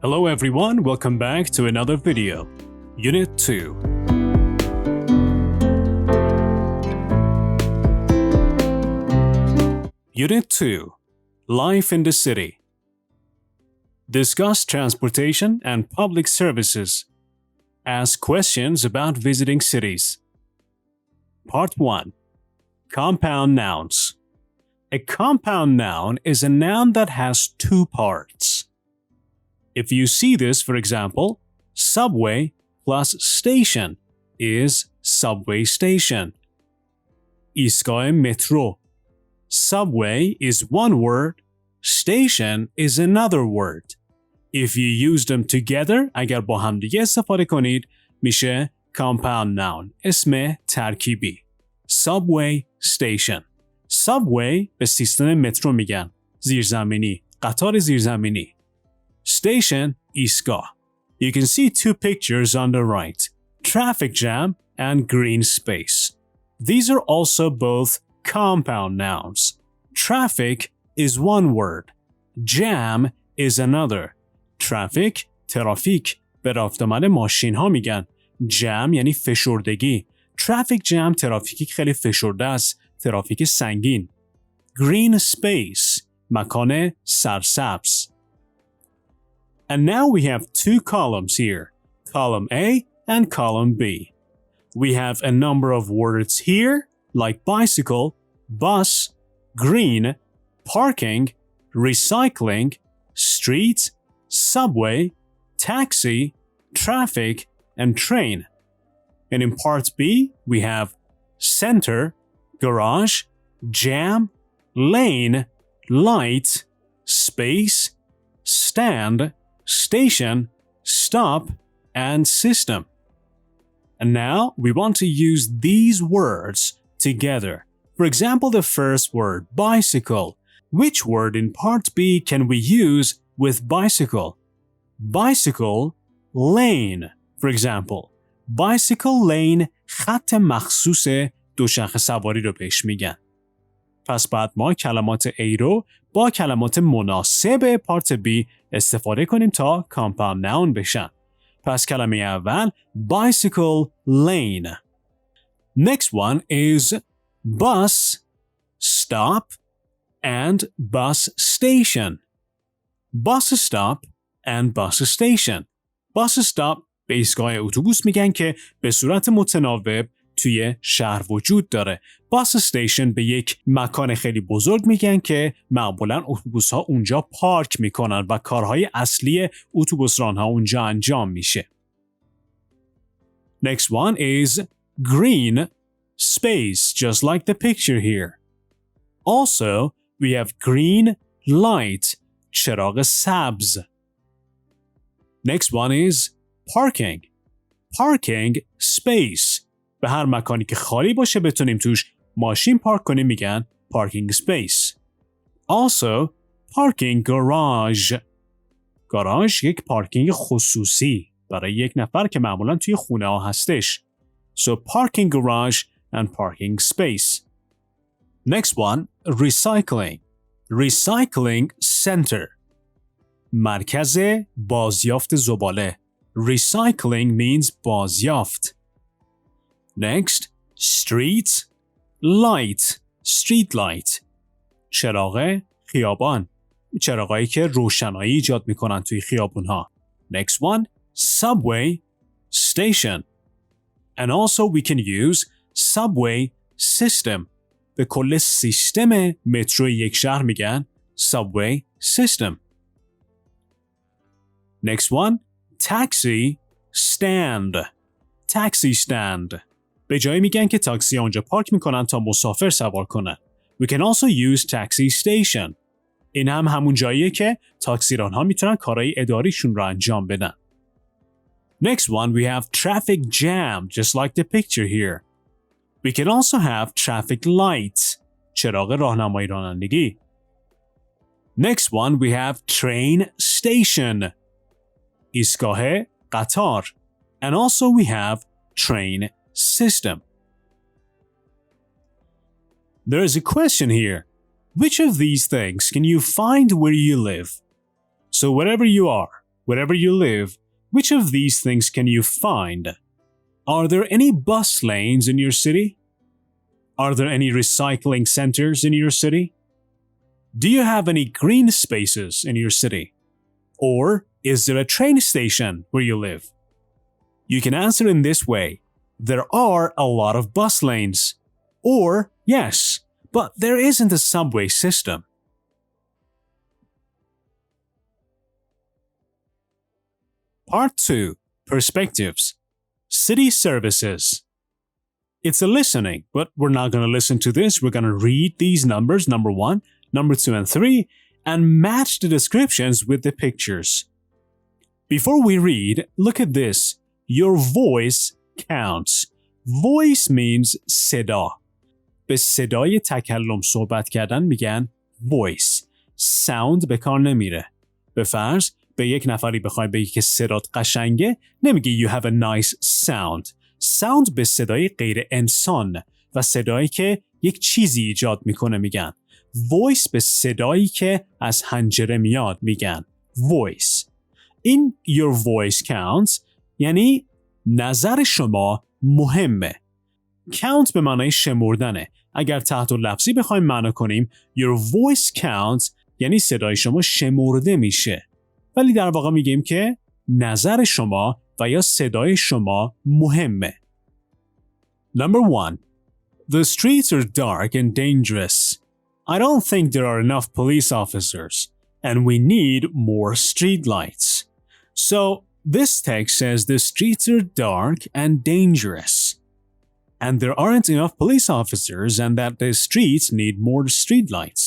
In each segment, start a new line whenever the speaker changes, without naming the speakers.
Hello everyone, welcome back to another video. Unit 2. Unit 2. Life in the City. Discuss transportation and public services. Ask questions about visiting cities. Part 1. Compound nouns. A compound noun is a noun that has two parts. If you see this, for example, subway plus station is subway station. ایستگاه مترو. Subway is one word, station is another word. If you use them together, اگر با هم دیگه استفاده کنید، میشه compound noun، اسم ترکیبی. Subway station. Subway به سیستم مترو میگن. زیرزمینی، قطار زیرزمینی. Station, ایستگاه. You can see two pictures on the right, traffic jam and green space. These are also both compound nouns. Traffic is one word. Jam is another. Traffic, ترافیک. به رفت آمد ماشین ها میگن. Jam یعنی فشردگی. Traffic jam ترافیکی خیلی فشرده است. ترافیک سنگین. Green space, مکان سرسبز. And now we have two columns here, column A and column B. We have a number of words here, like bicycle, bus, green, parking, recycling, street, subway, taxi, traffic, and train. And in part B, we have center, garage, jam, lane, light, space, stand, station, stop, and system. And now we want to use these words together. For example, the first word, bicycle. Which word in part B can we use with bicycle? Bicycle lane. For example, bicycle lane خط مخصوص دوچرخه سواری رو بهش میگن. پس بعد ما کلمات A رو با کلمات مناسب پارت B استفاده کنیم تا compound noun بشن. پس کلمه اول bicycle lane. Next one is bus, stop, and bus station. Bus stop and bus station. Bus stop به ایستگاه اتوبوس میگن که به صورت متناوب توی شهر وجود داره. باس استیشن به یک مکان خیلی بزرگ میگن که معمولاً اتوبوس ها اونجا پارک میکنن و کارهای اصلی اتوبوس رانها اونجا انجام میشه. Next one is green space, just like the picture here. Also, we have green light, چراغ سبز. Next one is parking. Parking space. به هر مکانی که خالی باشه بتونیم توش ماشین پارک کنیم میگن parking space. Also, parking garage. گاراژ یک پارکینگ خصوصی برای یک نفر که معمولا توی خونه ها هستش. So parking garage and parking space. Next one, recycling. Recycling center. مرکز بازیافت زباله. Recycling means بازیافت. Next, street, light, street light. چراغ خیابان. چراغایی که روشنایی ایجاد میکنن توی خیابونها. Next one, subway, station. And also we can use subway system. به کل سیستم مترو یک شهر میگن subway system. Next one, taxi stand. Taxi stand. به جایی میگن که تاکسی اونجا پارک میکنن تا مسافر سوار کنن. We can also use taxi station. این هم همون جاییه که تاکسیرانها میتونن کارهای اداریشون رو انجام بدن. Next one we have traffic jam, just like the picture here. We can also have traffic lights. چراغ راهنمایی رانندگی. Next one we have train station. ایستگاه قطار. And also we have train system. There is a question here. Which of these things can you find where you live? So wherever you are, wherever you live, which of these things can you find? Are there any bus lanes in your city? Are there any recycling centers in your city? Do you have any green spaces in your city? Or is there a train station where you live? You can answer in this way. There are a lot of bus lanes. Or, yes, but there isn't a subway system. Part 2. Perspectives. City services. It's a listening, but we're not going to listen to this. We're going to read these numbers, number 1, number 2, and 3, and match the descriptions with the pictures. Before we read, look at this. Your voice counts. Voice means صدا. به صدای تکلم صحبت کردن میگن voice. sound به کار نمیره. به فرض به یک نفری بخوای بگی که صدات قشنگه نمیگی you have a nice sound. sound به صدای غیر انسان و صدایی که یک چیزی ایجاد میکنه میگن. voice به صدایی که از حنجره میاد میگن voice. این your voice counts یعنی نظر شما مهمه. count به معنای شمردنه. اگر تحت لفظی بخوایم معنا کنیم your voice counts یعنی صدای شما شمرده میشه. ولی در واقع میگیم که نظر شما و یا صدای شما مهمه. Number 1. The streets are dark and dangerous. I don't think there are enough police officers and we need more street lights. So this text says the streets are dark and dangerous. And there aren't enough police officers and that the streets need more street lights.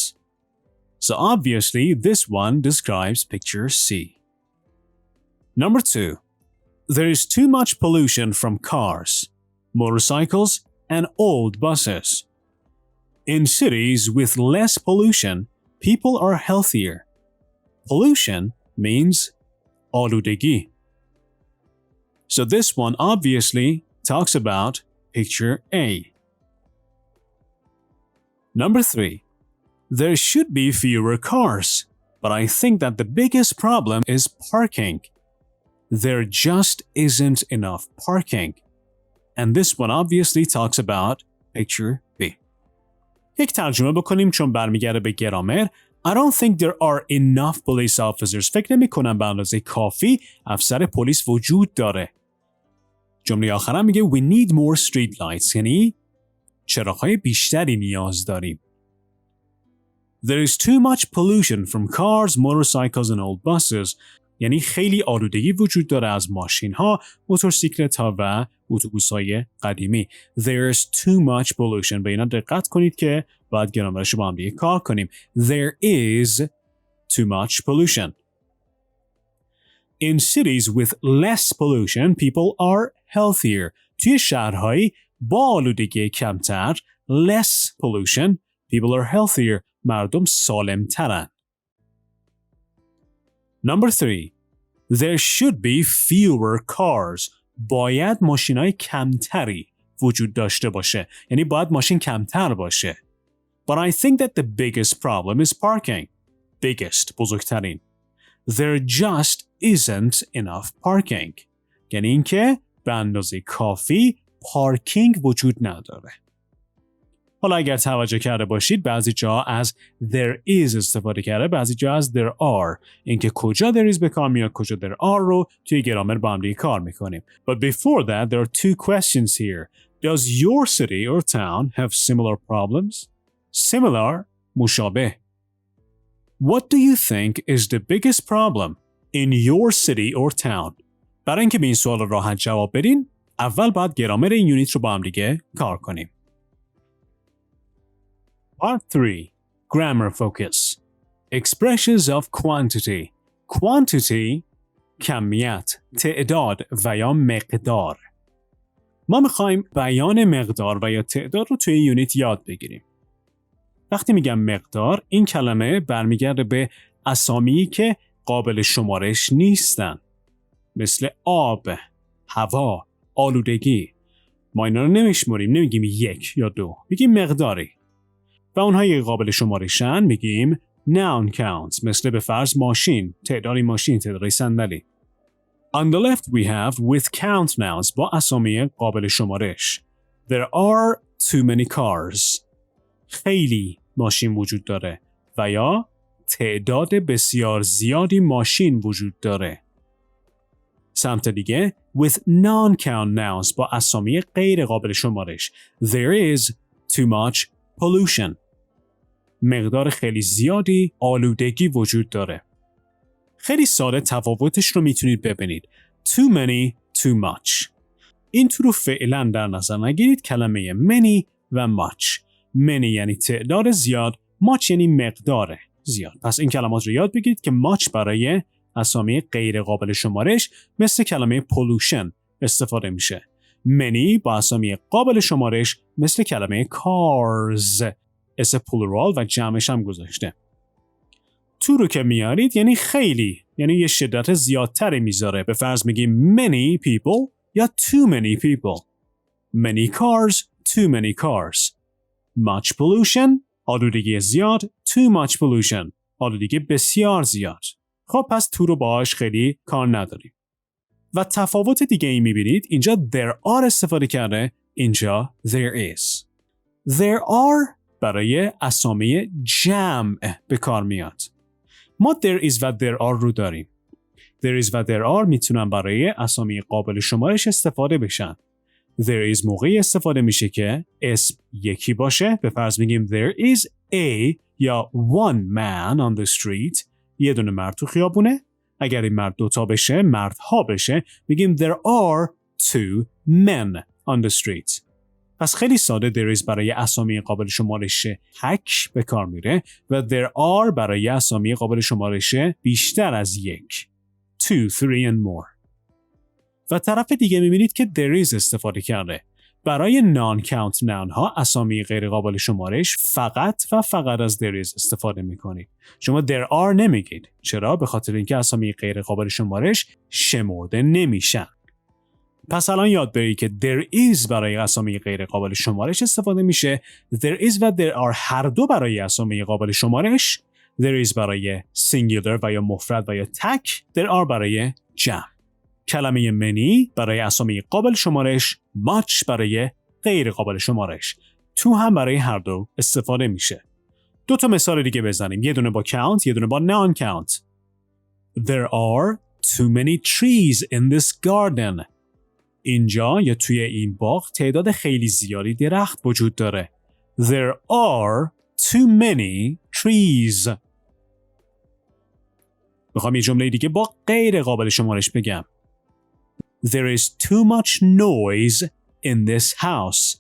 So obviously this one describes picture C. Number 2. There is too much pollution from cars, motorcycles, and old buses. In cities with less pollution, people are healthier. Pollution means آلودگی. So this one obviously talks about picture A. Number 3. There should be fewer cars, but I think that the biggest problem is parking. There just isn't enough parking. And this one obviously talks about picture B. یک ترجمه بکنیم چون برمیگرده به گرامر. I don't think there are enough police officers. فکر نمی کنم به اندازه کافی افسر پلیس وجود داره. جمله آخرم میگه we need more street lights یعنی چراغ‌های بیشتری نیاز داریم. There is too much pollution from cars, motorcycles and old buses. یعنی خیلی آلودگی وجود داره از ماشین‌ها، موتورسیکلت‌ها و اتوبوس‌های قدیمی. There's too much pollution. به اینا دقت کنید که باید گرامرش رو با هم دیگه کار کنیم. There is too much pollution. In cities with less pollution, people are healthier. توی شهرهایی با آلودگی کمتر less pollution, people are healthier. مردم سالم‌ترن. Number 3. There should be fewer cars. باید ماشین‌های کمتری وجود داشته باشه. یعنی باید ماشین کمتر باشه. But I think that the biggest problem is parking. Biggest, بزرگترین. There just isn't enough parking. یعنی اینکه به اندازه کافی پارکینگ وجود نداره. حالا اگر توجه کرده باشید بعضی جا از there is استفاده کرده، بعضی جا از there are. اینکه کجا there is به کار میاد، کجا there are رو توی گرامر با هم دیگه کار میکنیم. But before that there are two questions here. Does your city or town have similar problems? Similar مشابه. What do you think is the biggest problem in your city or town? برای اینکه به این سوال راحت جواب بدین، اول باید گرامر این یونیت رو با هم دیگه کار کنیم. Part 3. Grammar focus. Expressions of quantity. Quantity کمیت، تعداد و یا مقدار. ما میخوایم بیان مقدار و یا تعداد رو توی یونیت یاد بگیریم. وقتی میگم مقدار، این کلمه برمیگرده به اسامی که قابل شمارش نیستن. مثل آب، هوا، آلودگی. ما اینا رو نمیشماریم، نمیگیم 1 یا 2. میگیم مقداری. و اونهایی قابل شمارشن میگیم noun counts مثل به فرض ماشین، تعداد ماشین، تعداد صندلی. On the left we have with count nouns با اسامی قابل شمارش. There are too many cars. خیلی ماشین وجود داره و یا تعداد بسیار زیادی ماشین وجود داره. سمت دیگه with non-count nouns با اسامی غیر قابل شمارش. There is too much pollution. مقدار خیلی زیادی آلودگی وجود داره. خیلی ساده تفاوتش رو میتونید ببینید. Too many, too much. این تو رو فعلا در نظر نگیرید. کلمه many و much. many یعنی تعداد زیاد، much یعنی مقدار زیاد. پس این کلمات رو یاد بگیرید که much برای اسامی غیر قابل شمارش مثل کلمه pollution استفاده میشه. many با اسامی قابل شمارش مثل کلمه cars. اسم پلورال و جمعش هم گذاشته. تو رو که میارید یعنی خیلی، یعنی یه شدت زیادتری میذاره. به فرض میگیم many people یا too many people. Many cars, too many cars. Much pollution, آلودگی زیاد. Too much pollution, آلودگی بسیار زیاد. خب پس تو رو باهاش خیلی کار نداریم. و تفاوت دیگه ای میبینید اینجا there are استفاده کرده، اینجا there is. There are برای اسامی جمع به کار میاد. ما there is و there are رو داریم. There is و there are میتونن برای اسامی قابل شمارش استفاده بشن. There is موقعی استفاده میشه که اسم یکی باشه. به فرض میگیم there is a یا one man on the street. یه دونه مرد تو خیابونه. اگر این مرد دوتا بشه، مردها بشه، میگیم there are two men on the street. پس خیلی ساده there is برای اسامی قابل شمارش تک به کار میره و there are برای اسامی قابل شمارش بیشتر از یک. 2, 3 and more. و طرف دیگه میبینید که there is استفاده کرده. برای non-count noun ها اسامی غیر قابل شمارش فقط و فقط از there is استفاده میکنید. شما there are نمیگید. چرا؟ به خاطر اینکه اسامی غیر قابل شمارش شمرده نمیشن. پس الان یاد بگیرید که there is برای اسامی غیر قابل شمارش استفاده میشه. There is و there are هر دو برای اسامی قابل شمارش. There is برای singular و یا مفرد و یا تک. There are برای جمع. کلمه many برای اسامی قابل شمارش، much برای غیر قابل شمارش. تو هم برای هر دو استفاده میشه. دو تا مثال دیگه بزنیم. یه دونه با count، یه دونه با non-count. There are too many trees in this garden. اینجا یا توی این باغ تعداد خیلی زیادی درخت وجود داره. There are too many trees. میخوام یه جمله دیگه با غیر قابل شمارش بگم. There is too much noise in this house.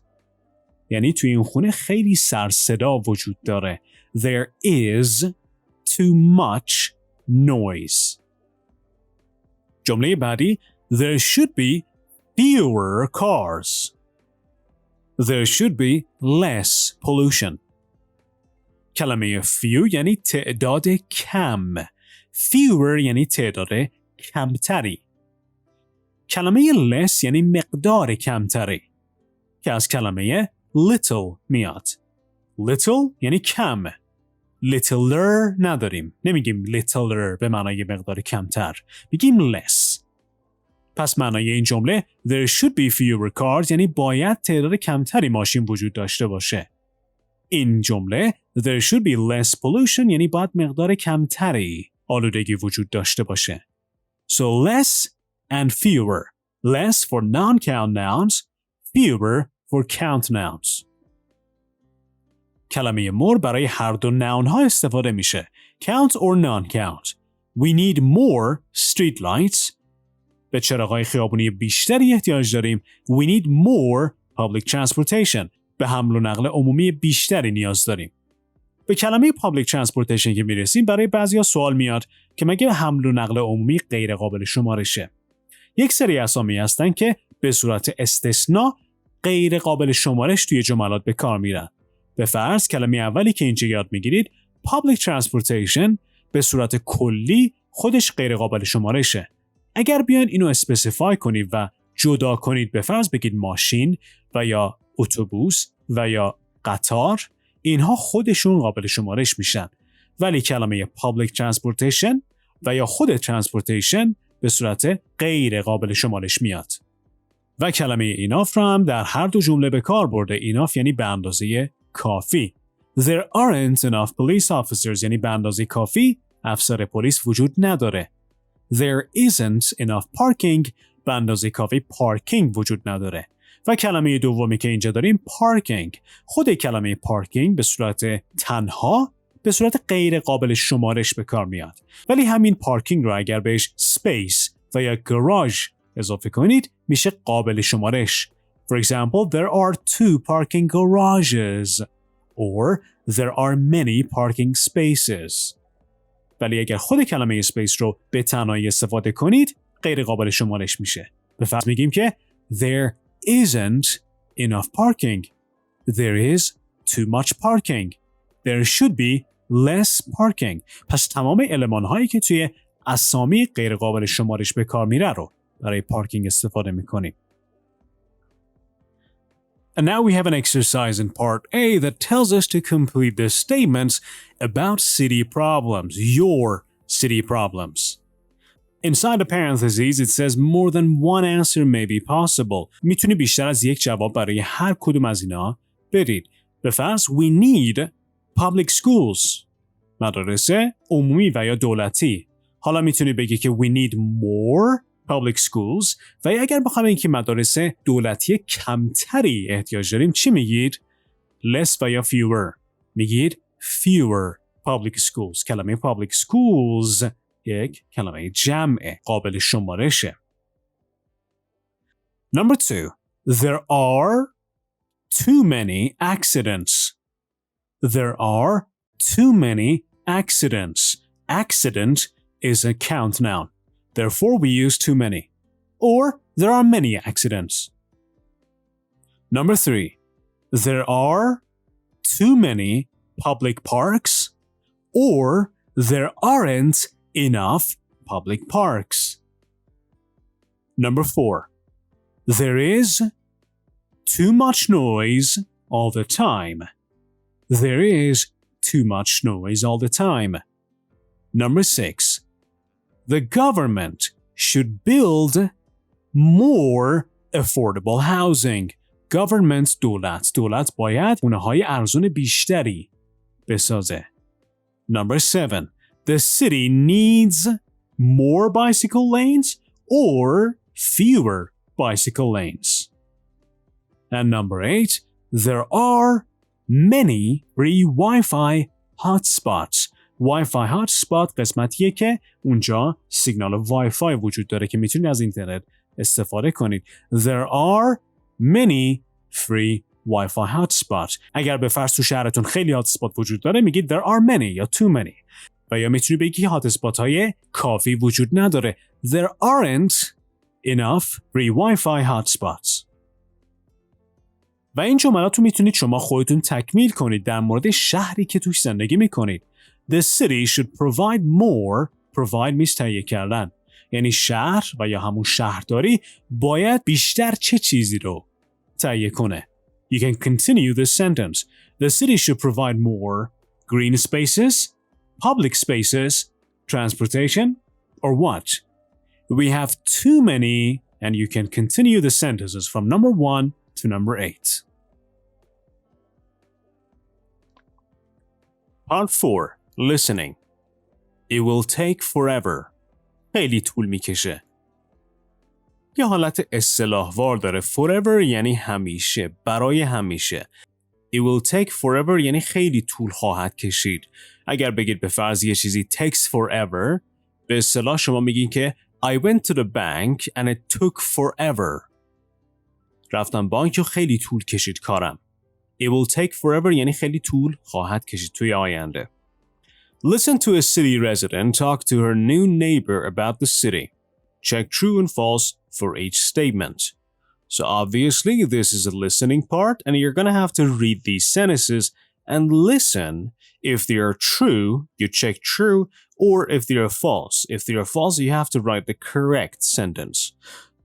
یعنی توی این خونه خیلی سر صدا وجود داره. There is too much noise. جمله بعدی There should be fewer cars. There should be less pollution. کلمه few یعنی تعداد کم. Fewer یعنی تعداد کمتری. کلمه less یعنی مقدار کمتری که از کلمه little میاد. Little یعنی کم. Littler نداریم. نمیگیم littler به معنای مقدار کمتر. میگیم less. پس معنای این جمله There should be fewer cars یعنی باید تعداد کمتری ماشین وجود داشته باشه. این جمله There should be less pollution یعنی باید مقدار کمتری آلودگی وجود داشته باشه. So less and fewer. Less for non-count nouns, fewer for count nouns. کلمه more برای هر دو noun ها استفاده میشه. Count or non-count. We need more street lights. به چراغ‌های خیابونی بیشتری احتیاج داریم. We need more public transportation. به حمل و نقل عمومی بیشتری نیاز داریم. به کلمه public transportation که میرسیم برای بعضیا سوال میاد که مگه حمل و نقل عمومی غیر قابل شمارشه؟ یک سری اسامی هستن که به صورت استثناء غیر قابل شمارش توی جملات به کار میرن. به فرض کلمه اولی که اینجا یاد میگیرید public transportation به صورت کلی خودش غیر قابل شمارشه. اگر بیان اینو اسپسیفای کنید و جدا کنید، به فرض بگید ماشین و یا اتوبوس و یا قطار، اینها خودشون قابل شمارش میشن. ولی کلمه public transportation و یا خود transportation به صورت غیر قابل شمارش میاد. و کلمه enough را هم در هر دو جمله به کار برده. enough یعنی به اندازه کافی. There aren't enough police officers یعنی به اندازه کافی افسر پلیس وجود نداره. There isn't enough parking به اندازه کافی پارکینگ وجود نداره. و کلمه دومی که اینجا داریم parking. خود کلمه parking به صورت تنها به صورت غیر قابل شمارش به کار میاد. ولی همین پارکینگ رو اگر بهش space و یا garage اضافه کنید میشه قابل شمارش. For example, there are 2 parking garages or there are many parking spaces. ولی اگر خود کلمه space رو به تنهایی استفاده کنید غیر قابل شمارش میشه. به فرض میگیم که there isn't enough parking. There is too much parking. There should be less parking. پس تمام المان‌هایی که توی اسامی غیر قابل شمارش به کار میره رو برای پارکینگ استفاده میکنیم. And now we have an exercise in part A that tells us to complete the statements about city problems, your city problems. Inside the parentheses, it says more than one answer may be possible. میتونی بیشتر از یک جواب برای هر کدوم از اینا بدید. به فرض, we need public schools. مدارس عمومی و یا دولتی. حالا میتونی بگی که we need more public schools و اگر بخوایم اینکه مدارس دولتی کمتری احتیاج داریم چی میگید؟ less و یا fewer. میگید fewer public schools. کلمه public schools یک کلمه جمع قابل شمارشه. Number 2. There are too many accidents. There are too many accidents. Accident is a count noun. Therefore, we use too many. Or, there are many accidents. Number 3. There are too many public parks. Or, there aren't enough public parks. Number 4. There is too much noise all the time. There is too much noise all the time. Number 6. The government should build more affordable housing. Government دولت باید خونه‌های ارزون بیشتری بسازه. Number 7. The city needs more bicycle lanes or fewer bicycle lanes. And number 8. There are many free Wi-Fi hotspots. Wi-Fi hotspot قسمتیه که اونجا سیگنال وای-فای وجود داره که میتونید از اینترنت استفاده کنید. There are many free Wi-Fi hotspots. اگر به فرض تو شهرتون خیلی هاتسپات وجود داره میگید there are many یا too many. و یا میتونید بگی هاتسپات های کافی وجود نداره. There aren't enough free Wi-Fi hotspots. و این جملات رو میتونید شما خودتون تکمیل کنید در مورد شهری که توش زندگی میکنید. The city should provide more. Provide میشه تهیه کردن. یعنی شهر و یا همون شهرداری باید بیشتر چه چیزی رو تهیه کنه. You can continue this sentence. The city should provide more green spaces, public spaces, transportation, or what? We have too many, and you can continue the sentences from number 1 to number 8. Part 4. Listening. It will take forever. خیلی طول میکشه. یه حالت اصطلاحوار داره. Forever یعنی همیشه. برای همیشه. It will take forever یعنی خیلی طول خواهد کشید. اگر بگید به فرض یه چیزی takes forever، به اصطلاح شما میگین که I went to the bank and it took forever. رفتم بانک و خیلی طول کشید کارم. It will take forever یعنی خیلی طول خواهد کشید توی آینده. Listen to a city resident talk to her new neighbor about the city. Check true and false for each statement. So obviously this is a listening part and you're going to have to read these sentences and listen. If they are true, you check true, or if they are false. If they are false, you have to write the correct sentence.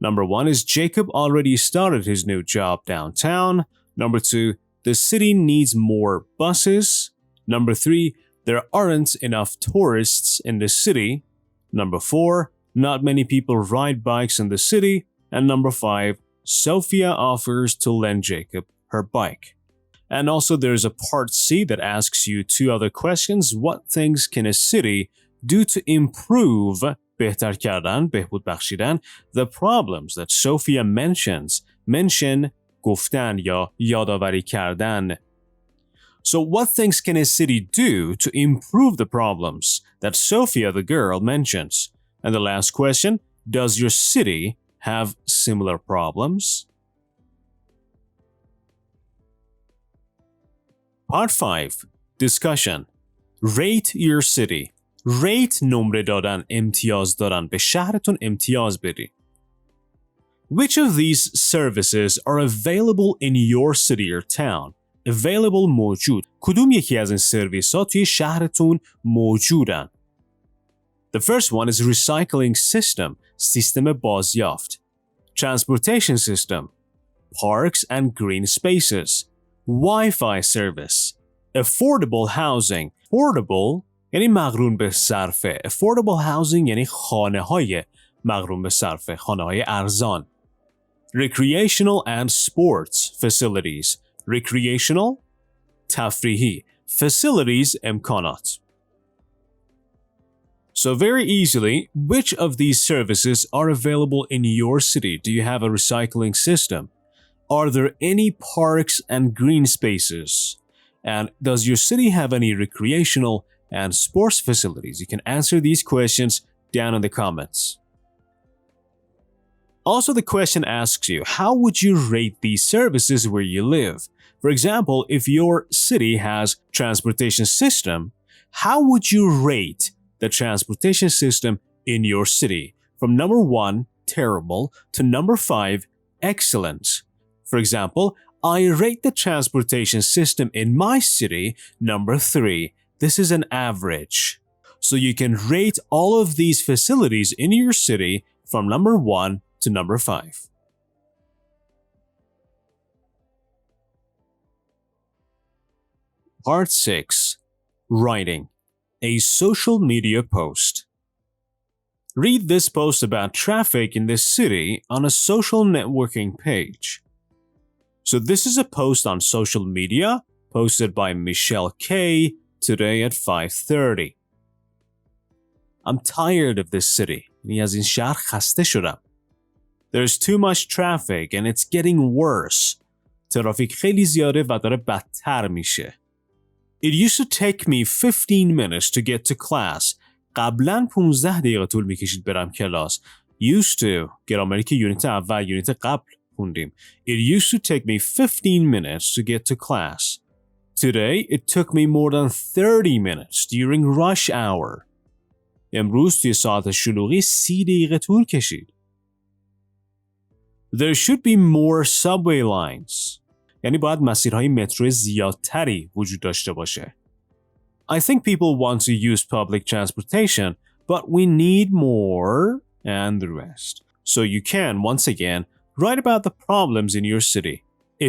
Number 1 is Jacob already started his new job downtown. Number 2, the city needs more buses. Number 3, There aren't enough tourists in the city. Number 4, not many people ride bikes in the city. And number 5, Sophia offers to lend Jacob her bike. And also there's a part C that asks you 2 other questions. What things can a city do to improve بهتر کردن، بهبود بخشیدن the problems that Sophia mentions. Mention گفتن یا یادآوری کردن. So what things can a city do to improve the problems that Sophia the girl mentions? And the last question, does your city have similar problems? Part 5. Discussion. Rate your city. Rate نمره دادن، امتیاز دادن، به شهرتون امتیاز بدین. Which of these services are available in your city or town? Available موجود. کدوم یکی از این سرویس ها توی شهرتون موجودن؟ The first one is recycling system. سیستم بازیافت. Transportation system. Parks and green spaces. Wi-Fi service. Affordable housing. Affordable یعنی مقرون به صرفه. Affordable housing یعنی خانه های مقرون به صرفه. خانه های ارزان. Recreational and sports facilities. Recreational تفریحی. Facilities امکانات. So very easily, which of these services are available in your city? Do you have a recycling system? Are there any parks and green spaces? And does your city have any recreational and sports facilities? You can answer these questions down in the comments. Also, the question asks you, how would you rate these services where you live? For example, if your city has transportation system, how would you rate the transportation system in your city? From number 1, terrible, to number 5, excellent. For example, I rate the transportation system in my city number 3. This is an average. So you can rate all of these facilities in your city from number 1 to number 5. Part 6. Writing. A social media post. Read this post about traffic in this city on a social networking page. So this is a post on social media posted by Michelle K today at 5:30. I'm tired of this city. یعنی از این شهر خسته شدم. There's too much traffic and it's getting worse. ترافیک خیلی زیاده و داره بدتر میشه. It used to take me 15 minutes to get to class. قبلاً 15 دقیقه طول میکشید برم کلاس. Used to. گرامری که یونیت اول، یونیت قبل خوندیم. It used to take me 15 minutes to get to class. Today, it took me more than 30 minutes during rush hour. امروز توی ساعت شلوغی 30 دقیقه طول کشید. There should be more subway lines. یعنی باید مسیرهای مترو زیادتری وجود داشته باشه. I think people want to use public transportation, but we need more and the rest. So you can, once again, write about the problems in your city.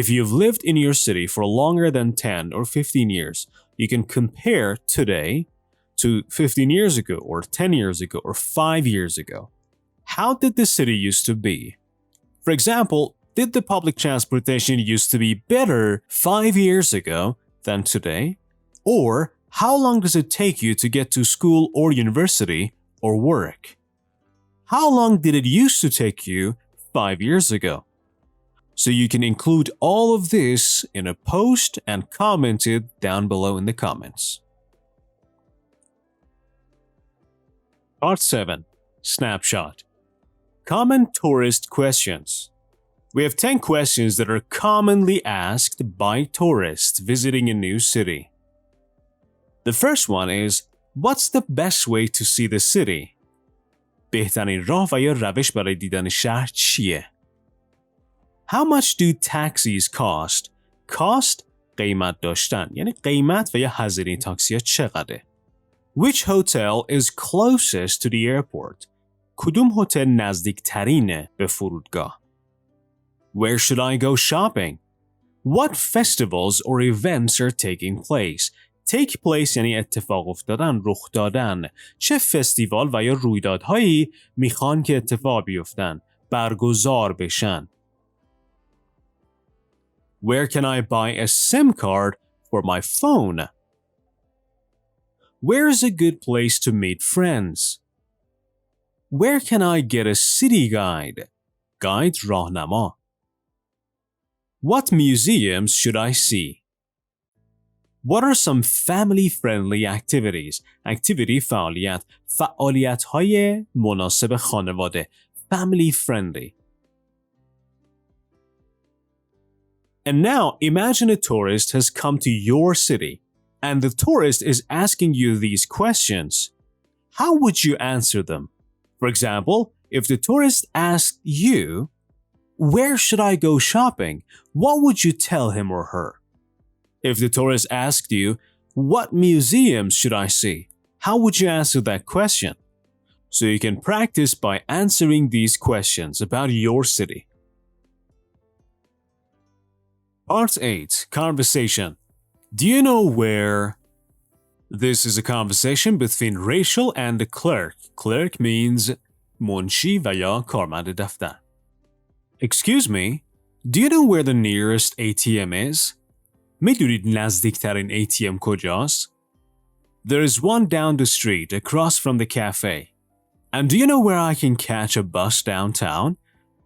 If you've lived in your city for longer than 10 or 15 years, you can compare today to 15 years ago or 10 years ago or 5 years ago. How did the city used to be? For example, did the public transportation used to be better 5 years ago than today? Or how long does it take you to get to school or university or work? How long did it used to take you 5 years ago? So you can include all of this in a post and comment it down below in the comments. Part 7. Snapshot. Common tourist questions. We have 10 questions that are commonly asked by tourists visiting a new city. The first one is, what's the best way to see the city? بهترین راه و یا روش برای دیدن شهر چیه؟ How much do taxis cost? Cost قیمت داشتن، یعنی قیمت و یا هزینه تاکسی ها چقدره؟ Which hotel is closest to the airport? کدوم هتل نزدیک ترینه به فرودگاه؟ Where should I go shopping? What festivals or events are taking place? take place یعنی اتفاق افتادن، رخ دادن. چه فستیوال و یا رویدادهایی میخوان که اتفاق بیفتن، برگزار بشن. Where can I buy a SIM card for my phone? Where is a good place to meet friends? Where can I get a city guide? Guide راهنما. What museums should I see? What are some family-friendly activities? Activity فعالیت. فعالیت‌های مناسب خانواده. Family-friendly. And now imagine a tourist has come to your city and the tourist is asking you these questions. How would you answer them? For example, if the tourist asked you, "Where should I go shopping?" what would you tell him or her? If the tourist asked you, "What museums should I see?" how would you answer that question? So you can practice by answering these questions about your city. Part 8. Conversation. Do you know where? This is a conversation between Rachel and the clerk. Clerk means منشی و یا کارمند دفتر. Excuse me, do you know where the nearest ATM is? میدونید نزدیکترین ATM کجاست؟ There is one down the street across from the cafe. And do you know where I can catch a bus downtown?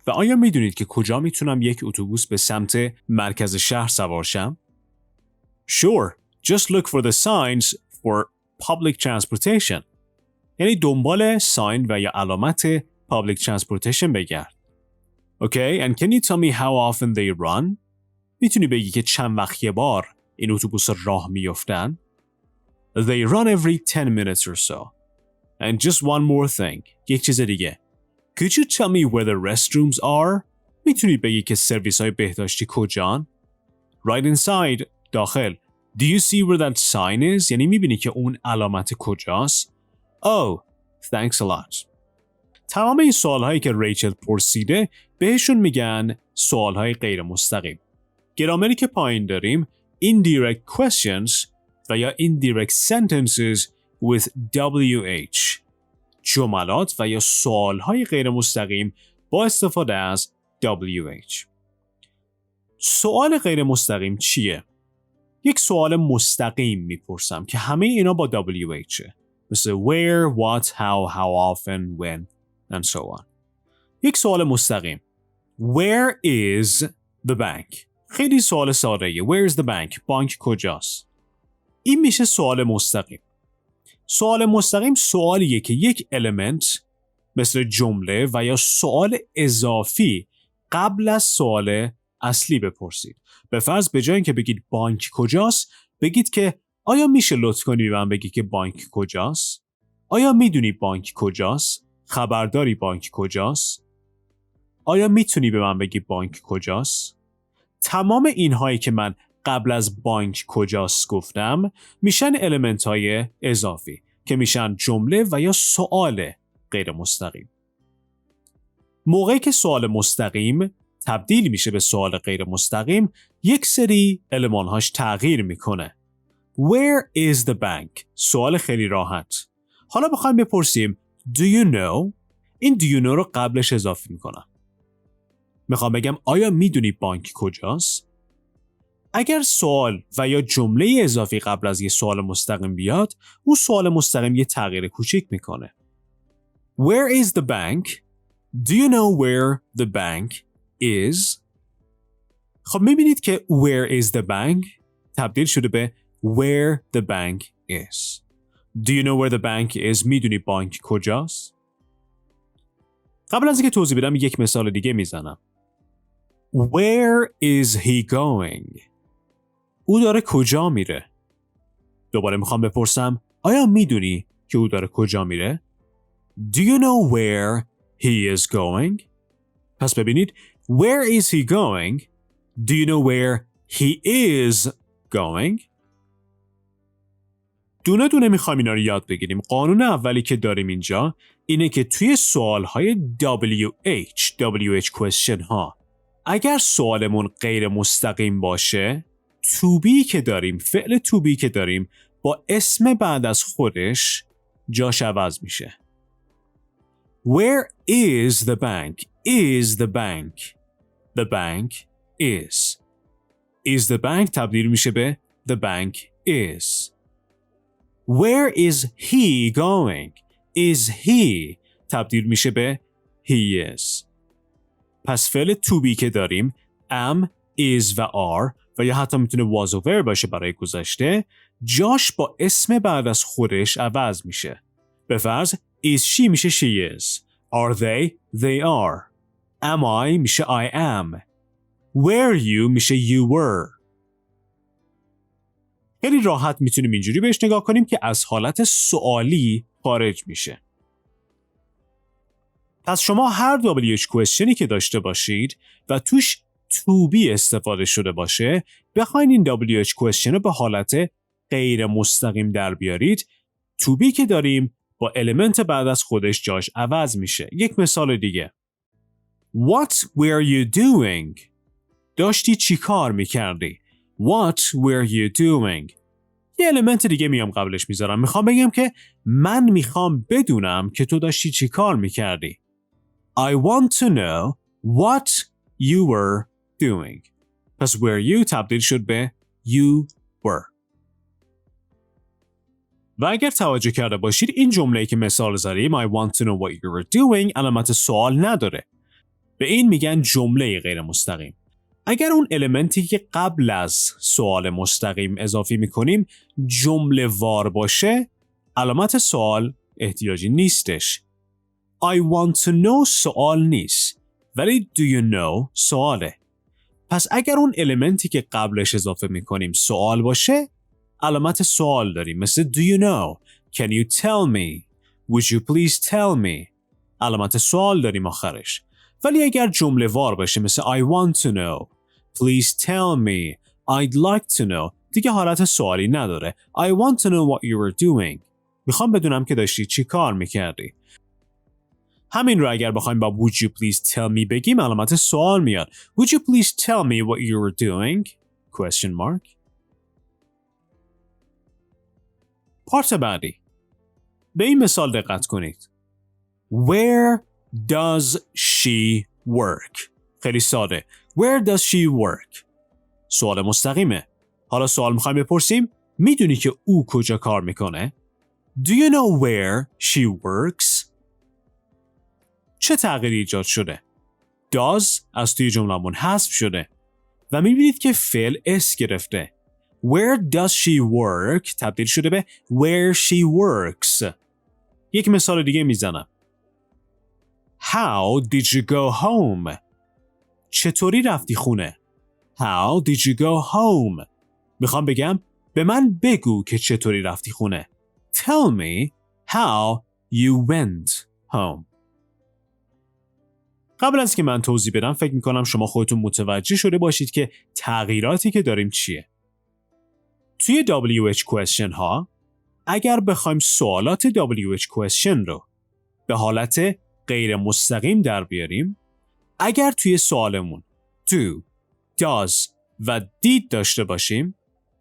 و آیا میدونید که کجا میتونم یک اتوبوس به سمت مرکز شهر سوار شم؟ Sure, just look for the signs for public transportation. یعنی دنبال ساین و یا علامت public transportation بگرد. Okay, and can you tell me how often they run? میتونی بگی که چند وقت یه بار این اتوبوس راه میافتن؟ They run every 10 minutes or so. And just one more thing. یک چیز دیگه. Could you tell me where the restrooms are? میتونی بگی که سرویس های بهداشتی کجان؟ Right inside. داخل. Do you see where that sign is? یعنی میبینی که اون علامت کجاست؟ Oh, thanks a lot. تمام این سوالهایی که ریچل پرسیده بهشون میگن سوالهای غیر مستقیم. گرامری که پایین داریم indirect questions و یا indirect sentences with WH. جملات و یا سوالهای غیر مستقیم با استفاده از WH. سوال غیر مستقیم چیه؟ یک سوال مستقیم میپرسم که همه اینا با WH مثل where, what, how often, when and so on. یک سوال مستقیم. Where is the bank? خیلی سوال ساده‌ایه. Where is the bank? بانک کجاست؟ این میشه سوال مستقیم. سوال مستقیم سوالیه که یک element مثل جمله و یا سوال اضافی قبل از سوال اصلی بپرسید. به فرض به جای اینکه بگید بانک کجاست، بگید که آیا میشه لطف کنی به من بگی که بانک کجاست؟ آیا میدونی بانک کجاست؟ خبرداری بانک کجاست؟ آیا میتونی به من بگی بانک کجاست؟ تمام اینهایی که من قبل از بانک کجاست گفتم میشن المنت های اضافی که میشن جمله و یا سوال غیر مستقیم. موقعی که سوال مستقیم تبدیل میشه به سوال غیر مستقیم یک سری المانهاش تغییر میکنه. Where is the bank? سوال خیلی راحت. حالا بخوایم بپرسیم Do you know? این do you know رو قبلش اضافه میکنم. میخوام بگم آیا میدونی بانک کجاست؟ اگر سوال و یا جمله اضافی قبل از یه سوال مستقیم بیاد، اون سوال مستقیم یه تغییر کوچیک میکنه. Where is the bank? Do you know where the bank is? خب میبینید که where is the bank تبدیل شده به where the bank is. Do you know where the bank is? میدونی بانک کجاست؟ قبل از اینکه توضیح بدم یک مثال دیگه میزنم. Where is he going? او داره کجا میره؟ دوباره میخوام بپرسم آیا میدونی که او داره کجا میره؟ Do you know where he is going? پس ببینید Where is he going? Do you know where he is going? دونه دونه میخوایم اینا رو یاد بگیریم. قانون اولی که داریم اینجا اینه که توی سوالهای WH question ها اگر سوالمون غیر مستقیم باشه to be که داریم، فعل to be که داریم با اسم بعد از خودش جاش عوض میشه. Where is the bank? Is the bank. The bank is. Is the bank تبدیل میشه به the bank is. Where is he going? Is he تبدیل میشه به he is. پس فعل to be که داریم am, is و are و یا حتی میتونه was و were باشه برای گذشته جاش با اسم بعد از خودش عوض میشه. به فرض is she میشه she is. Are they? They are. Am I میشه I am. Were you میشه you were. خیلی راحت میتونیم اینجوری بهش نگاه کنیم که از حالت سوالی خارج میشه. پس شما هر WH questionی که داشته باشید و توش to be استفاده شده باشه بخواین این WH question رو به حالت غیر مستقیم در بیارید to be که داریم با element بعد از خودش جاش عوض میشه. یک مثال دیگه What were you doing? داشتی چی کار میکردی؟ What were you doing? یه element دیگه میام قبلش میذارم. میخوام بگم که من میخوام بدونم که تو داشتی چی کار میکردی. I want to know what you were doing. پس were you تبدیل شد به you were. و اگر توجه کرده باشید این جمله‌ای که مثال زدیم I want to know what you were doing علامت سوال نداره. به این میگن جمله غیر مستقیم. اگر اون المنتی که قبل از سوال مستقیم اضافی میکنیم جمله وار باشه علامت سوال احتیاجی نیستش. I want to know سوال نیست ولی do you know سواله. پس اگر اون المنتی که قبلش اضافه میکنیم سوال باشه علامت سوال داریم مثل do you know can you tell me would you please tell me علامت سوال داریم آخرش. ولی اگر جمله وار باشه مثل I want to know please tell me I'd like to know دیگه حالت سوالی نداره. I want to know what you were doing میخوام بدونم که داشتی چی کار میکردی. همین رو اگر بخوایم با would you please tell me بگیم علامت سوال میاد. Would you please tell me what you were doing question mark. پارت بعدی به این مثال دقت کنید. Where does she work؟ خیلی ساده. Where does she work؟ سوال مستقیمه. حالا سوال میخوایم بپرسیم میدونی که او کجا کار میکنه؟ Do you know where she works؟ چه تغییری ایجاد شده؟ does از توی جمله‌مون حذف شده و میبینید که فعل اس گرفته. Where does she work تبدیل شده به where she works. یک مثال دیگه میزنم. How did you go home؟ چطوری رفتی خونه؟ How did you go home؟ میخوام بگم به من بگو که چطوری رفتی خونه. Tell me how you went home. قبل از که من توضیح بدم فکر میکنم شما خودتون متوجه شده باشید که تغییراتی که داریم چیه. توی WH question ها اگر بخوایم سوالات WH question رو به حالت غیر مستقیم در بیاریم اگر توی سوالمون do, does و did داشته باشیم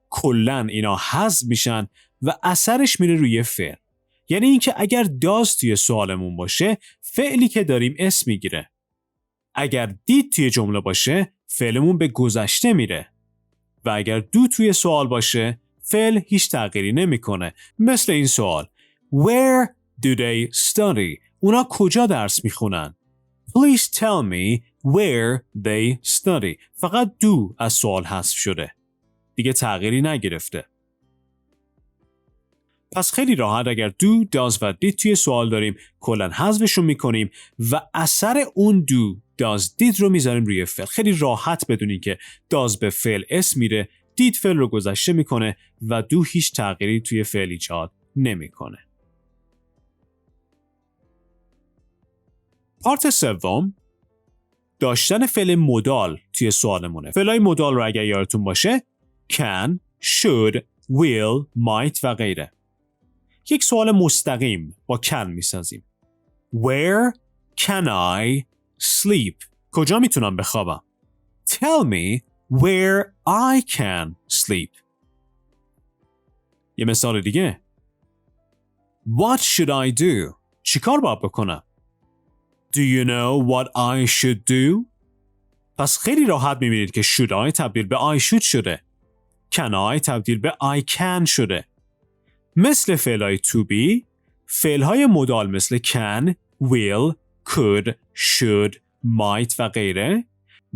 کلن اینا حذف میشن و اثرش میره روی فعل. یعنی اینکه اگر does توی سوالمون باشه فعلی که داریم اسم میگیره. اگر did توی جمله باشه فعلمون به گذشته میره و اگر do توی سوال باشه فعل هیچ تغییری نمیکنه. مثل این سوال Where do they study؟ اونا کجا درس میخونن؟ Please tell me where they study. فقط do از سوال حذف شده. دیگه تغییری نگرفته. پس خیلی راحت اگر do, does و did توی سوال داریم کلاً حذفشون میکنیم و اثر اون do, does, did رو میذاریم روی فعل. خیلی راحت بدونین که does به فعل اسم میره، did فعل رو گذشته میکنه و do هیچ تغییری توی فعل ایجاد نمیکنه. پارت سوم داشتن فعل مدال توی سوالمونه. فعلای مدال رو اگر یادتون باشه can, should, will, might و غیره. یک سوال مستقیم با can میسازیم. Where can I sleep؟ کجا میتونم بخوابم؟ Tell me where I can sleep. یه مثال دیگه. What should I do? چیکار باید بکنم؟ Do you know what I should do? پس خیلی راحت میبینید که should I تبدیل به I should شده. Can I تبدیل به I can شده. مثل فعلهای to be، فعلهای مدال مثل can، will، could، should، might و غیره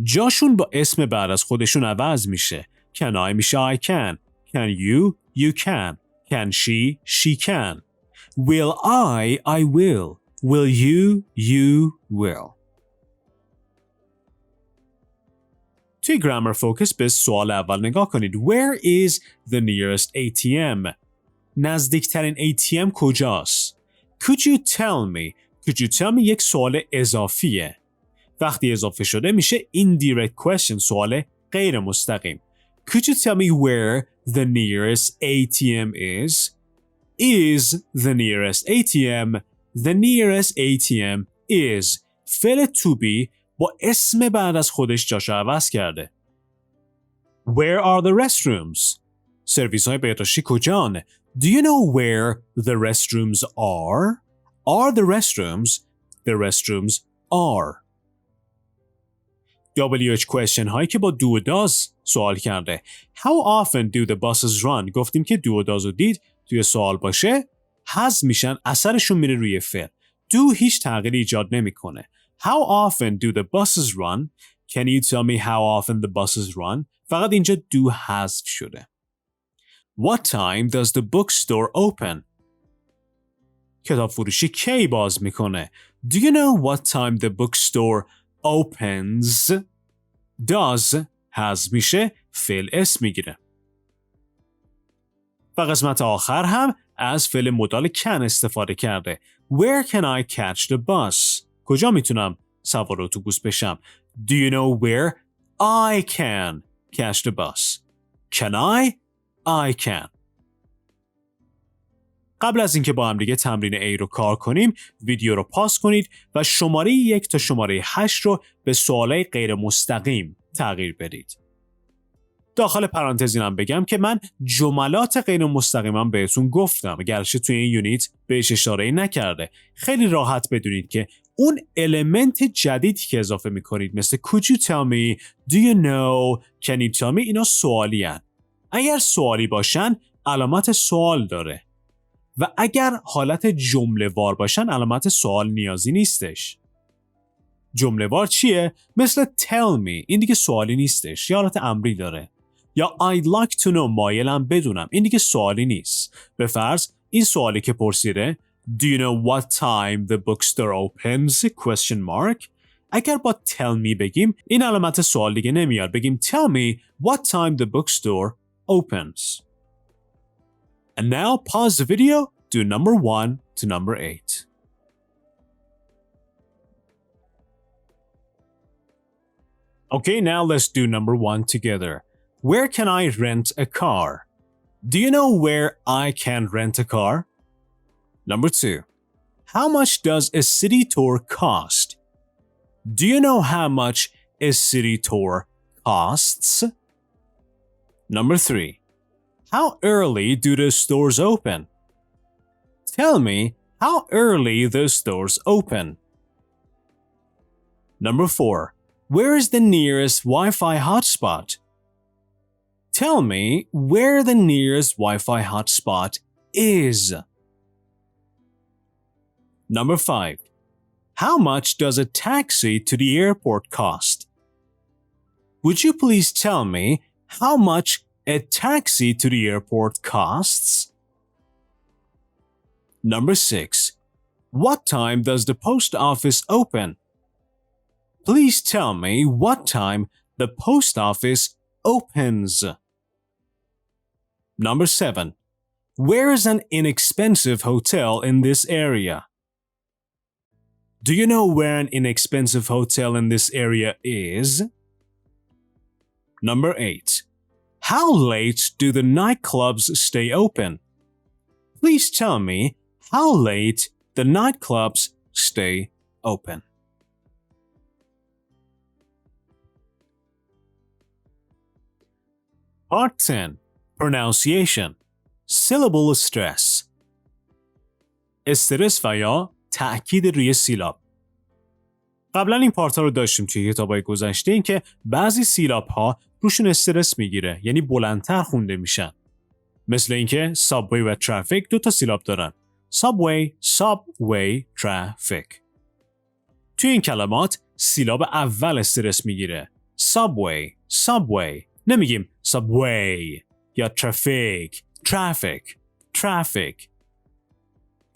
جاشون با اسم بعد از خودشون عوض میشه. Can I میشه I can. Can you؟ You can. Can she can. Will I will. Will you will. توی گرامر فوکس به سوال اول نگاه کنید. Where is the nearest ATM? نزدیکترین ATM کجاست؟ Could you tell me یک سوال اضافیه. وقتی اضافه شده میشه indirect question، سوال غیر مستقیم. Could you tell me where the nearest ATM is? Is the nearest ATM. The nearest ATM is. فعل to be با اسم بعد از خودش جاشو عوض کرده. Where are the restrooms? سرویس های بهداشتی کجان؟ Do you know where the restrooms are? Are the restrooms? The restrooms are. WH question هایی که با do و does سوال کرده. How often do the buses run? گفتیم که do و does و did توی سوال باشه حذف میشن، اثرشون میره روی فعل. Do هیچ تغییری ایجاد نمیکنه. How often do the buses run? Can you tell me how often the buses run? فقط اینجا do حذف شده. What time does the bookstore open? کتاب فروشی کی باز میکنه؟ Do you know what time the bookstore opens? Does حذف میشه، فعل اسم میگیره. و قسمت آخر هم از فعل مدال can استفاده کرده. Where can I catch the bus? کجا میتونم سوار اتوبوس بشم؟ Do you know where I can catch the bus? Can I? I can. قبل از اینکه با هم دیگه تمرین A رو کار کنیم، ویدیو رو پاس کنید و شماره 1 تا شماره 8 رو به سوالای غیر مستقیم تغییر بدید. داخل پرانتز اینم بگم که من جملات غیر مستقیمم بهتون گفتم، گرچه توی این یونیت بهش اشاره نکرده. خیلی راحت بدونید که اون المنت جدیدی که اضافه میکنید مثل could you tell me, do you know, can you tell me اینا سوالی هن. اگر سوالی باشن علامت سوال داره و اگر حالت جمله وار باشن علامت سوال نیازی نیستش. جمله وار چیه؟ مثل tell me، این دیگه سوالی نیستش، یا حالت امری داره. یا I'd like to know، مایلم بدونم، این دیگه سوالی نیست. به فرض این سوالی که پرسیده Do you know what time the bookstore opens? Question mark. اگر با tell me بگیم این علامت سوال دیگه نمیاد، بگیم tell me what time the bookstore opens. And now pause the video, do number 1 to number 8. Okay, now let's do number 1 together. Where can I rent a car? Do you know where I can rent a car? Number 2. How much does a city tour cost? Do you know how much a city tour costs? Number 3. How early do the stores open? Tell me how early the stores open. Number 4. Where is the nearest Wi-Fi hotspot? Tell me where the nearest Wi-Fi hotspot is. Number 5. How much does a taxi to the airport cost? Would you please tell me how much a taxi to the airport costs? Number 6. What time does the post office open? Please tell me what time the post office opens. Number 7. Where is an inexpensive hotel in this area? Do you know where an inexpensive hotel in this area is? Number 8. How late do the nightclubs stay open? Please tell me how late the nightclubs stay open. Part 10. Pronunciation. syllable stress. استرس و یا تأکید روی سیلاب. قبلا این پارتا رو داشتیم توی کتابای گذشته، این که بعضی سیلاب ها روشون استرس میگیره، یعنی بلندتر خونده میشن. مثل اینکه سابوی و ترافیک 2 تا سیلاب دارن. subway, traffic. توی این کلمات سیلاب اول استرس میگیره. subway. نمیگیم subway یا traffic.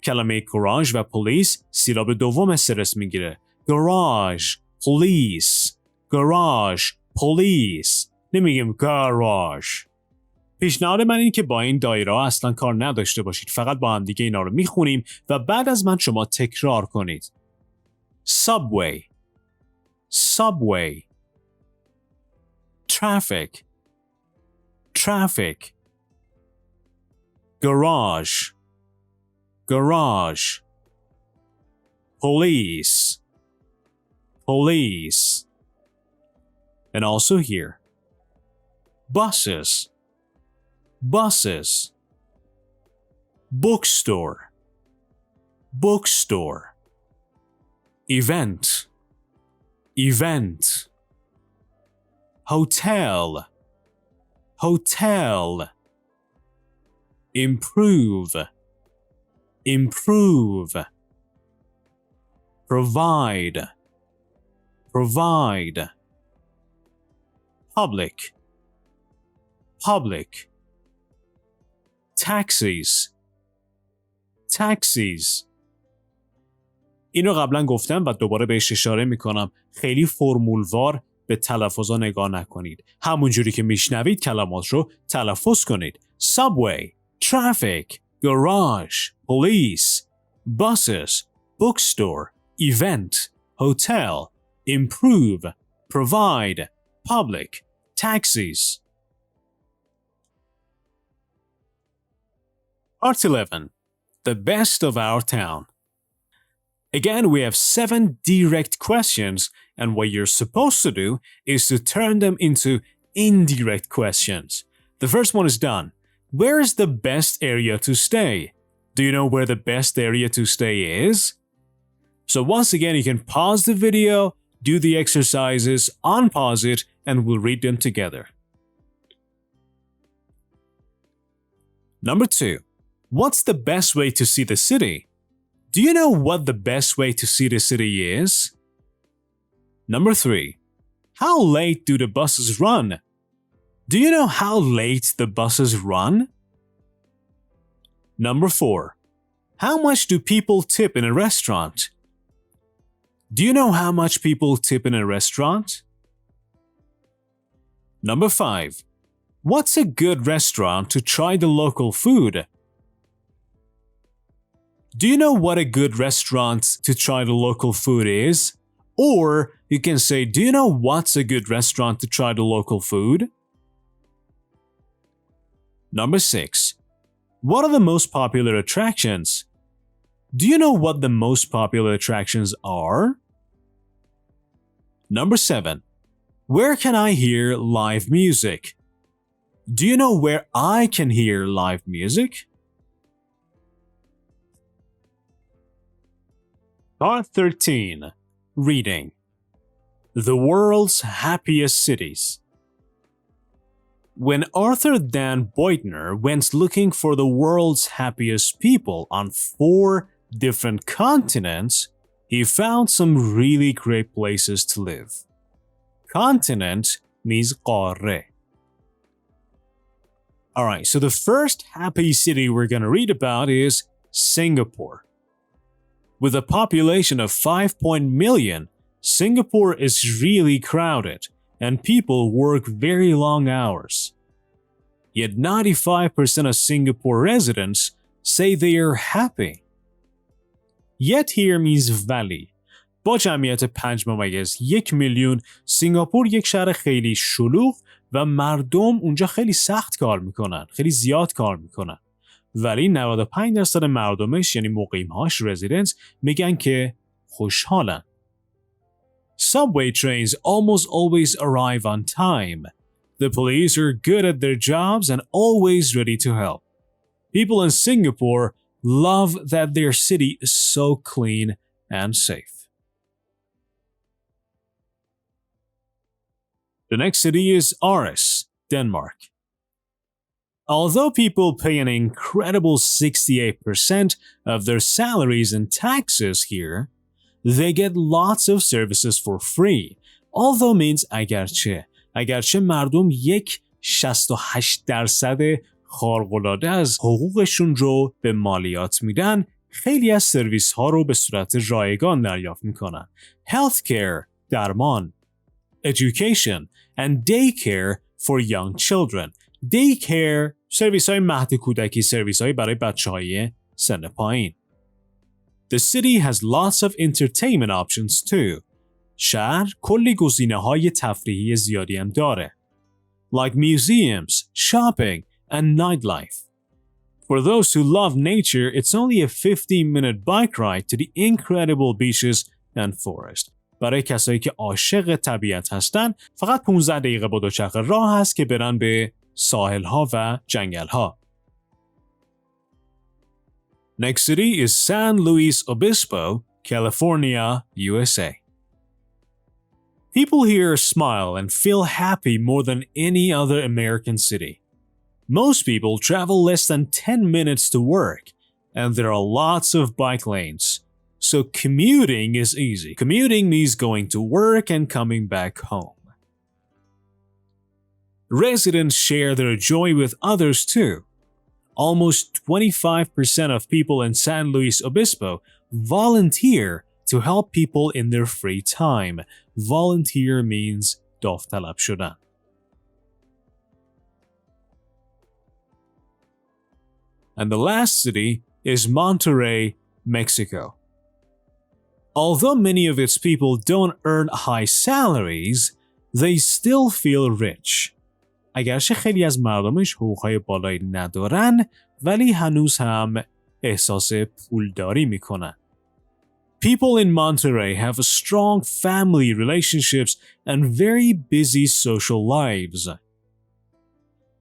کلمه گاراژ و پلیس سیلاب دوم استرس میگیره. police. نمیگیم گاراژ. پیشنهاد من این که با این دایره اصلا کار نداشته باشید. فقط با هم دیگه اینا رو میخونیم و بعد از من شما تکرار کنید. subway, traffic, garage, police, and also here, buses, bookstore, event, hotel, improve, provide, public, taxis. اینو قبلا گفتم و دوباره بهش اشاره میکنم. خیلی فرمولوار به تلفظا نگاه نکنید. همونجوری که میشنوید کلمات رو تلفظ کنید. subway, traffic, garage, police, buses, bookstore, event, hotel, improve, provide, public, taxis. Part 11. The best of our town. Again, we have 7 direct questions, and what you're supposed to do is to turn them into indirect questions. The first one is done. Where is the best area to stay? Do you know where the best area to stay is? So once again, you can pause the video, do the exercises, unpause it, and we'll read them together. Number 2. What's the best way to see the city? Do you know what the best way to see the city is? Number 3. How late do the buses run? Do you know how late the buses run? Number 4. How much do people tip in a restaurant? Do you know how much people tip in a restaurant? Number 5. What's a good restaurant to try the local food? Do you know what a good restaurant to try the local food is? Or you can say, do you know what's a good restaurant to try the local food? Number 6. What are the most popular attractions? Do you know what the most popular attractions are? Number 7. Where can I hear live music? Do you know where I can hear live music? Part 13. Reading. The World's Happiest Cities. When Arthur Dan Beutner went looking for the world's happiest people on 4 different continents, he found some really great places to live. Continent means قاره. Alright, so the first happy city we're going to read about is Singapore. With a population of 5 million, Singapore is really crowded and people work very long hours. Yet 95% of Singapore residents say they are happy. Yet here means valley. با جمعیت 5.1 میلیون، سینگاپور یک شهر خیلی شلوغ و مردم اونجا خیلی سخت کار میکنن، خیلی زیاد کار میکنن. ولی 95% مردمش یعنی مقیمهاش residents میگن که خوشحالن. Subway trains almost always arrive on time. The police are good at their jobs and always ready to help. People in Singapore love that their city is so clean and safe. The next city is Aarhus, Denmark. Although people pay an incredible 68% of their salaries in taxes here, they get lots of services for free. Although means اگرچه مردم یک 68% خارق‌العاده از حقوقشون رو به مالیات میدن، خیلی از سرویس ها رو به صورت رایگان دریافت میکنن. Healthcare، درمان. Education and daycare for young children. Daycare سرویس های مهد کودکی، سرویس های برای بچه های سن پایین. The city has lots of entertainment options too. شهر کلی گزینه های تفریحی زیادی هم داره. Like museums, shopping, and nightlife. For those who love nature, it's only a 15-minute bike ride to the incredible beaches and forest. برای کسایی که عاشق طبیعت هستن، فقط 15 دقیقه با دوچرخه راه هست که برن به ساحل‌ها و جنگل‌ها. Next city is San Luis Obispo, California, USA. People here smile and feel happy more than any other American city. Most people travel less than 10 minutes to work, and there are lots of bike lanes. So commuting is easy. Commuting means going to work and coming back home. Residents share their joy with others too. Almost 25% of people in San Luis Obispo volunteer to help people in their free time. Volunteer means داوطلب شدن. And the last city is Monterrey, Mexico. Although many of its people don't earn high salaries, they still feel rich. اگرچه خیلی از مردمش حقوقهای بالایی ندارن، ولی هنوز هم احساس پولداری میکنن. People in Monterrey have strong family relationships and very busy social lives.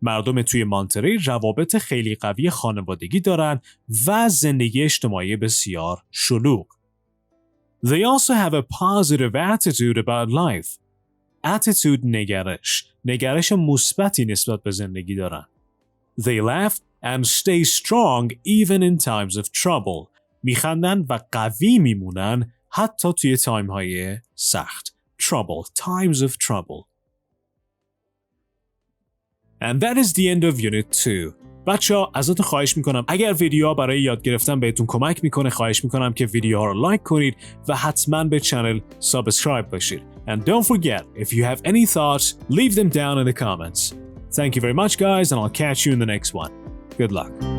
مردم توی مانتری روابط خیلی قوی خانوادگی دارن و زندگی اجتماعی بسیار شلوغ. They also have a positive attitude about life. Attitude نگرش مثبتی نسبت به زندگی دارن. They laugh and stay strong even in times of trouble. میخندن و قوی میمونن حتی توی تایم‌های سخت. Times of trouble. And that is the end of Unit 2. بچه‌ها ازتون خواهش میکنم اگر ویدیوها برای یاد گرفتن بهتون کمک میکنه، خواهش میکنم که ویدیوها رو لایک کنید و حتما به چنل سابسکرایب باشید. And don't forget, if you have any thoughts, leave them down in the comments. Thank you very much guys and I'll catch you in the next one. Good luck.